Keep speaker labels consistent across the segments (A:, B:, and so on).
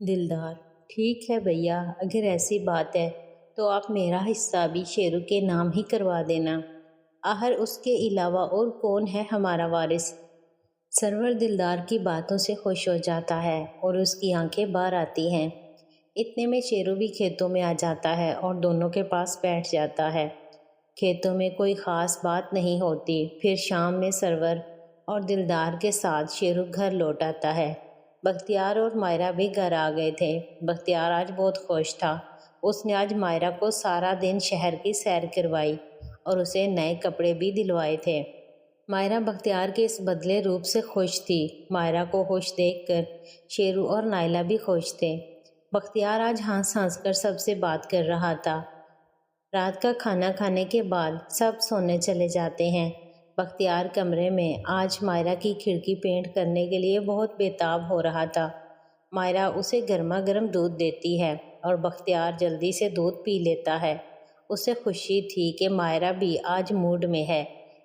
A: دلدار: ٹھیک ہے بھیا، اگر ایسی بات ہے تو آپ میرا حصہ بھی شیرو کے نام ہی کروا دینا۔ آخر اس کے علاوہ اور کون ہے ہمارا وارث؟ سرور دلدار کی باتوں سے خوش ہو جاتا ہے اور اس کی آنکھیں باہر آتی ہیں۔ اتنے میں شیرو بھی کھیتوں میں آ جاتا ہے اور دونوں کے پاس بیٹھ جاتا ہے۔ کھیتوں میں کوئی خاص بات نہیں ہوتی۔ پھر شام میں سرور اور دلدار کے ساتھ شیرو گھر لوٹ آتا ہے۔ بختیار اور مائرہ بھی گھر آ گئے تھے۔ بختیار آج بہت خوش تھا۔ اس نے آج مائرہ کو سارا دن شہر کی سیر کروائی اور اسے نئے کپڑے بھی دلوائے تھے۔ مائرہ بختیار کے اس بدلے روپ سے خوش تھی۔ مائرہ کو خوش دیکھ کر شیرو اور نائلہ بھی خوش تھے۔ بختیار آج ہنس ہنس کر سب سے بات کر رہا تھا۔ رات کا کھانا کھانے کے بعد سب سونے چلے جاتے ہیں۔ بختیار کمرے میں آج مائرہ کی کھڑکی پینٹ کرنے کے لیے بہت بےتاب ہو رہا تھا۔ مائرہ اسے گرما گرم دودھ دیتی ہے اور بختیار جلدی سے دودھ پی لیتا ہے۔ اسے خوشی تھی کہ مائرہ بھی آج موڈ میں ہے،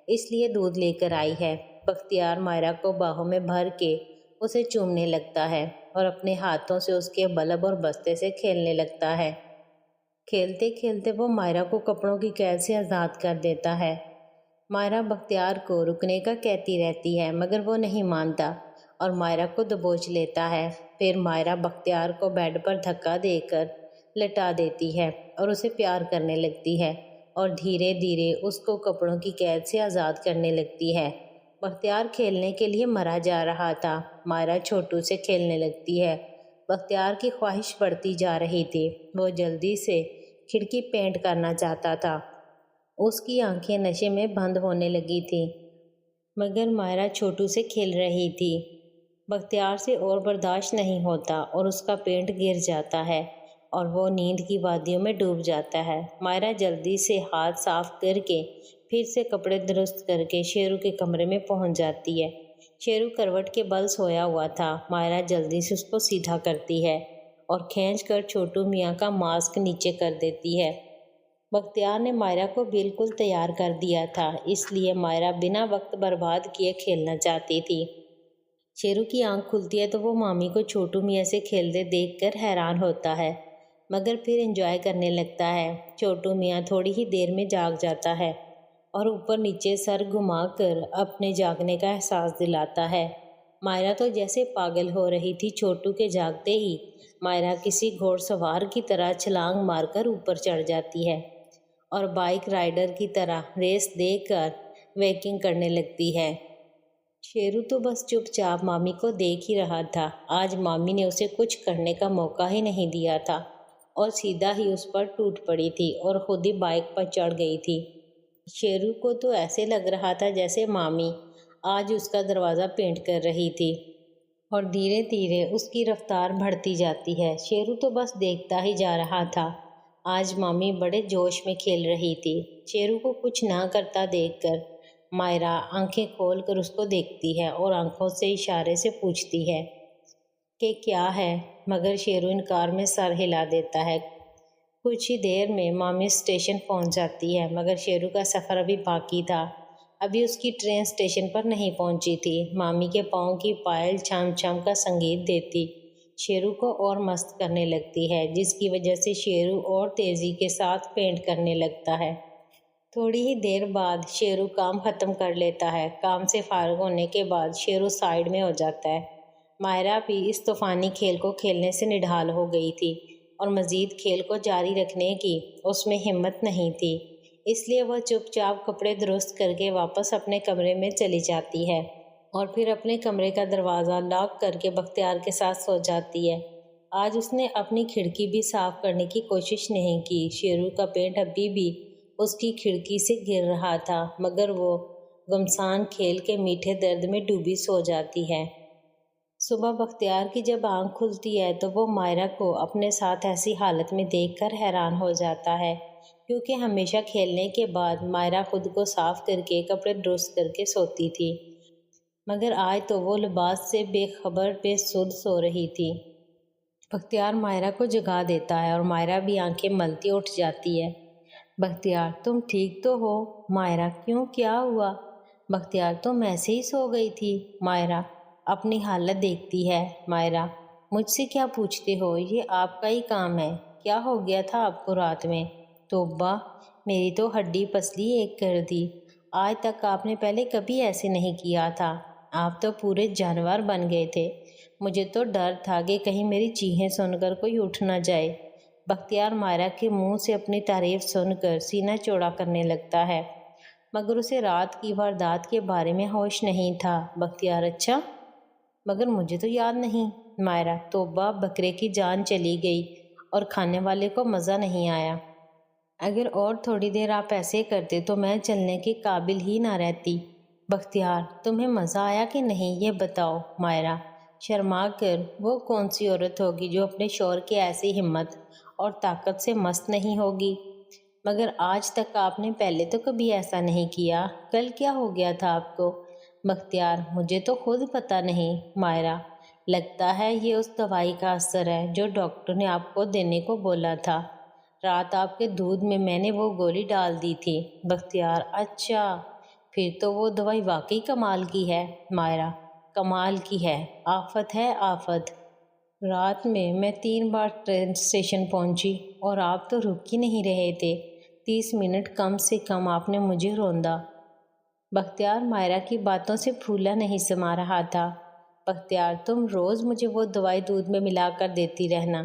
A: اس لیے دودھ لے کر آئی ہے۔ بختیار مائرہ کو باہوں میں بھر کے اسے چومنے لگتا ہے اور اپنے ہاتھوں سے اس کے بلب اور بستے سے کھیلنے لگتا ہے۔ کھیلتے کھیلتے وہ مائرہ کو کپڑوں کی قید سے آزاد کر دیتا ہے۔ مائرہ بختیار کو رکنے کا کہتی رہتی ہے مگر وہ نہیں مانتا اور مائرہ کو دبوچ لیتا ہے۔ پھر مائرہ بختیار کو بیڈ پر دھکا دے کر لٹا دیتی ہے اور اسے پیار کرنے لگتی ہے اور دھیرے دھیرے اس کو کپڑوں کی قید سے آزاد کرنے لگتی ہے۔ بختیار کھیلنے کے لیے مرا جا رہا تھا۔ مائرہ چھوٹو سے کھیلنے لگتی ہے۔ بختیار کی خواہش بڑھتی جا رہی تھی۔ وہ جلدی سے کھڑکی پینٹ کرنا چاہتا تھا۔ اس کی آنکھیں نشے میں بند ہونے لگی تھیں مگر مائرہ چھوٹو سے کھیل رہی تھی۔ بختیار سے اور برداشت نہیں ہوتا اور اس کا پینٹ گر جاتا ہے اور وہ نیند کی وادیوں میں ڈوب جاتا ہے۔ مائرہ جلدی سے ہاتھ صاف کر کے پھر سے کپڑے درست کر کے شیرو کے کمرے میں پہنچ جاتی ہے۔ شیرو کروٹ کے بل سویا ہوا تھا۔ مائرہ جلدی سے اس کو سیدھا کرتی ہے اور کھینچ کر چھوٹو میاں کا ماسک نیچے کر دیتی ہے۔ بختیار نے مائرہ کو بالکل تیار کر دیا تھا، اس لیے مائرہ بنا وقت برباد کیے کھیلنا چاہتی تھی۔ شیرو کی آنکھ کھلتی ہے تو وہ مامی کو چھوٹو میاں سے کھیلتے دیکھ کر حیران ہوتا ہے مگر پھر انجوائے کرنے لگتا ہے۔ چھوٹو میاں تھوڑی ہی دیر میں جاگ جاتا ہے اور اوپر نیچے سر گھما کر اپنے جاگنے کا احساس دلاتا ہے۔ مائرہ تو جیسے پاگل ہو رہی تھی۔ چھوٹو کے جاگتے ہی مائرہ کسی گھوڑ سوار کی طرح چھلانگ مار کر اوپر چڑھ جاتی ہے اور بائیک رائڈر کی طرح ریس دے کر ویکنگ کرنے لگتی ہے۔ شیرو تو بس چپ چاپ مامی کو دیکھ ہی رہا تھا۔ آج مامی نے اسے کچھ کرنے کا موقع ہی نہیں دیا تھا اور سیدھا ہی اس پر ٹوٹ پڑی تھی اور خود ہی بائیک پر چڑھ گئی تھی۔ شیرو کو تو ایسے لگ رہا تھا جیسے مامی آج اس کا دروازہ پینٹ کر رہی تھی اور دھیرے دھیرے اس کی رفتار بڑھتی جاتی ہے۔ شیرو تو بس دیکھتا ہی جا رہا تھا۔ آج مامی بڑے جوش میں کھیل رہی تھی۔ شیرو کو کچھ نہ کرتا دیکھ کر مائرہ آنکھیں کھول کر اس کو دیکھتی ہے اور آنکھوں سے اشارے سے پوچھتی ہے کہ کیا ہے، مگر شیرو انکار میں سر ہلا دیتا ہے۔ کچھ ہی دیر میں مامی اسٹیشن پہنچ جاتی ہے مگر شیرو کا سفر ابھی باقی تھا۔ ابھی اس کی ٹرین اسٹیشن پر نہیں پہنچی تھی۔ مامی کے پاؤں کی پائل چھم چھم کا سنگیت دیتی شیرو کو اور مست کرنے لگتی ہے، جس کی وجہ سے شیرو اور تیزی کے ساتھ پینٹ کرنے لگتا ہے۔ تھوڑی ہی دیر بعد شیرو کام ختم کر لیتا ہے۔ کام سے فارغ ہونے کے بعد شیرو سائیڈ میں ہو جاتا ہے۔ مائرہ بھی اس طوفانی کھیل کو کھیلنے سے نڈھال ہو گئی تھی اور مزید کھیل کو جاری رکھنے کی اس میں ہمت نہیں تھی، اس لیے وہ چپ چاپ کپڑے درست کر کے واپس اپنے کمرے میں چلی جاتی ہے اور پھر اپنے کمرے کا دروازہ لاک کر کے بختیار کے ساتھ سو جاتی ہے۔ آج اس نے اپنی کھڑکی بھی صاف کرنے کی کوشش نہیں کی۔ شیرو کا پینٹ ابھی بھی اس کی کھڑکی سے گر رہا تھا مگر وہ گمسان کھیل کے میٹھے درد میں ڈوبی سو جاتی ہے۔ صبح بختیار کی جب آنکھ کھلتی ہے تو وہ مائرہ کو اپنے ساتھ ایسی حالت میں دیکھ کر حیران ہو جاتا ہے، کیونکہ ہمیشہ کھیلنے کے بعد مائرہ خود کو صاف کر کے کپڑے درست کر کے سوتی تھی مگر آج تو وہ لباس سے بے خبر بے سدھ سو رہی تھی۔ بختیار مائرہ کو جگا دیتا ہے اور مائرہ بھی آنکھیں ملتی اٹھ جاتی ہے۔ بختیار: تم ٹھیک تو ہو؟ مائرہ: کیوں، کیا ہوا؟ بختیار: تم ایسے ہی سو گئی تھی۔ مائرہ اپنی حالت دیکھتی ہے۔ مائرہ: مجھ سے کیا پوچھتے ہو؟ یہ آپ کا ہی کام ہے۔ کیا ہو گیا تھا آپ کو رات میں؟ توبہ، میری تو ہڈی پسلی ایک کر دی۔ آج تک آپ نے پہلے کبھی ایسے نہیں کیا تھا۔ آپ تو پورے جانور بن گئے تھے۔ مجھے تو ڈر تھا کہ کہیں میری چیخیں سن کر کوئی اٹھ نہ جائے۔ بختیار مائرہ کے منہ سے اپنی تعریف سن کر سینہ چوڑا کرنے لگتا ہے، مگر اسے رات کی واردات کے بارے میں ہوش نہیں تھا۔ بختیار: اچھا، مگر مجھے تو یاد نہیں۔ مائرہ: توبہ، بکرے کی جان چلی گئی اور کھانے والے کو مزہ نہیں آیا۔ اگر اور تھوڑی دیر آپ ایسے کرتے تو میں چلنے کے قابل ہی نہ رہتی۔ بختیار: تمہیں مزہ آیا کہ نہیں یہ بتاؤ۔ مائرہ شرما کر: وہ کون سی عورت ہوگی جو اپنے شوہر کی ایسی ہمت اور طاقت سے مست نہیں ہوگی؟ مگر آج تک آپ نے پہلے تو کبھی ایسا نہیں کیا۔ کل کیا ہو گیا تھا آپ کو؟ بختیار: مجھے تو خود پتہ نہیں۔ مائرہ: لگتا ہے یہ اس دوائی کا اثر ہے جو ڈاکٹر نے آپ کو دینے کو بولا تھا۔ رات آپ کے دودھ میں نے وہ گولی ڈال دی تھی۔ بختیار: اچھا، پھر تو وہ دوائی واقعی کمال کی ہے۔ مائرہ: کمال کی ہے، آفت ہے، آفت۔ رات میں 3 بار ٹرین اسٹیشن پہنچی اور آپ تو رک ہی نہیں رہے تھے۔ 30 منٹ کم سے کم آپ نے مجھے روندا۔ بختیار مائرہ کی باتوں سے پھولا نہیں سما رہا تھا۔ بختیار: تم روز مجھے وہ دوائی دودھ میں ملا کر دیتی رہنا۔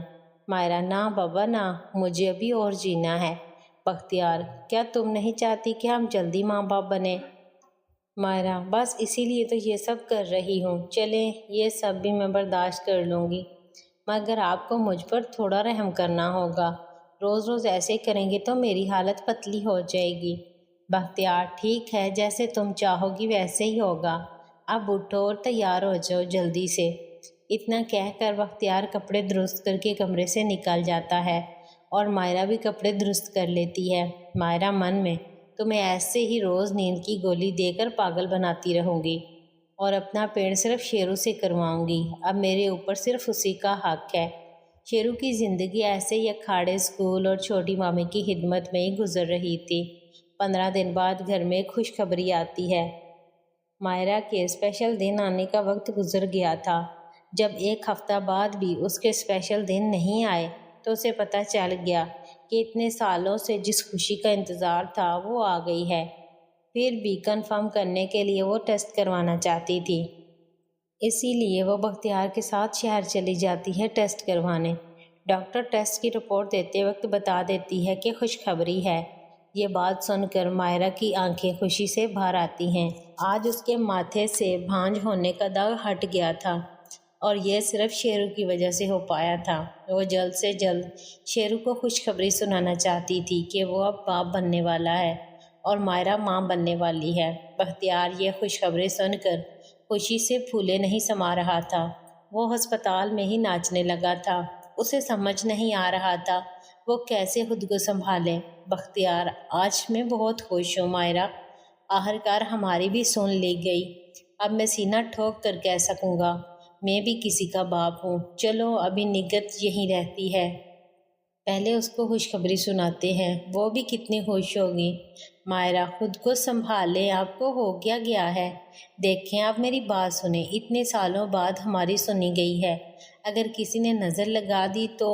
A: مائرہ: نہ بابا نہ، مجھے ابھی اور جینا ہے۔ بختیار: کیا تم نہیں چاہتی کہ ہم جلدی ماں باپ بنیں؟ مائرہ: بس اسی لیے تو یہ سب کر رہی ہوں۔ چلیں، یہ سب بھی میں برداشت کر لوں گی، مگر آپ کو مجھ پر تھوڑا رحم کرنا ہوگا۔ روز روز ایسے کریں گے تو میری حالت پتلی ہو جائے گی۔ بختیار: ٹھیک ہے، جیسے تم چاہو گی ویسے ہی ہوگا۔ اب اٹھو اور تیار ہو جاؤ جلدی سے۔ اتنا کہہ کر بختیار کپڑے درست کر کے کمرے سے نکل جاتا ہے اور مائرہ بھی کپڑے درست کر لیتی ہے۔ مائرہ من میں: تمہیں ایسے ہی روز نیند کی گولی دے کر پاگل بناتی رہوں گی اور اپنا پیڑ صرف شیرو سے کرواؤں گی۔ اب میرے اوپر صرف اسی کا حق ہے۔ شیرو کی زندگی ایسے ہی اکھاڑے، اسکول اور چھوٹی مامی کی خدمت میں ہی گزر رہی تھی۔ 15 دن بعد گھر میں خوشخبری آتی ہے۔ مائرہ کے اسپیشل دن آنے کا وقت گزر گیا تھا۔ جب 1 ہفتہ بعد بھی اس کے اسپیشل دن نہیں آئے تو اسے پتہ چل گیا کہ اتنے سالوں سے جس خوشی کا انتظار تھا وہ آ گئی ہے۔ پھر بھی کنفرم کرنے کے لیے وہ ٹیسٹ کروانا چاہتی تھی، اسی لیے وہ بختیار کے ساتھ شہر چلی جاتی ہے ٹیسٹ کروانے۔ ڈاکٹر ٹیسٹ کی رپورٹ دیتے وقت بتا دیتی ہے کہ خوشخبری ہے۔ یہ بات سن کر مائرہ کی آنکھیں خوشی سے بھر آتی ہیں۔ آج اس کے ماتھے سے بھانج ہونے کا داغ ہٹ گیا تھا اور یہ صرف شیرو کی وجہ سے ہو پایا تھا۔ وہ جلد سے جلد شیرو کو خوشخبری سنانا چاہتی تھی کہ وہ اب باپ بننے والا ہے اور مائرہ ماں بننے والی ہے۔ بختیار یہ خوشخبری سن کر خوشی سے پھولے نہیں سما رہا تھا۔ وہ ہسپتال میں ہی ناچنے لگا تھا۔ اسے سمجھ نہیں آ رہا تھا وہ کیسے خود کو سنبھالے۔ بختیار: آج میں بہت خوش ہوں مائرہ، آخرکار ہماری بھی سن لی گئی۔ اب میں سینہ ٹھوک کر کہہ سکوں گا میں بھی کسی کا باپ ہوں۔ چلو، ابھی نگت یہیں رہتی ہے، پہلے اس کو خوشخبری سناتے ہیں، وہ بھی کتنی خوش ہوگی۔ مائرہ: خود کو سنبھالیں، آپ کو ہو کیا گیا ہے؟ دیکھیں، آپ میری بات سنیں، اتنے سالوں بعد ہماری سنی گئی ہے۔ اگر کسی نے نظر لگا دی تو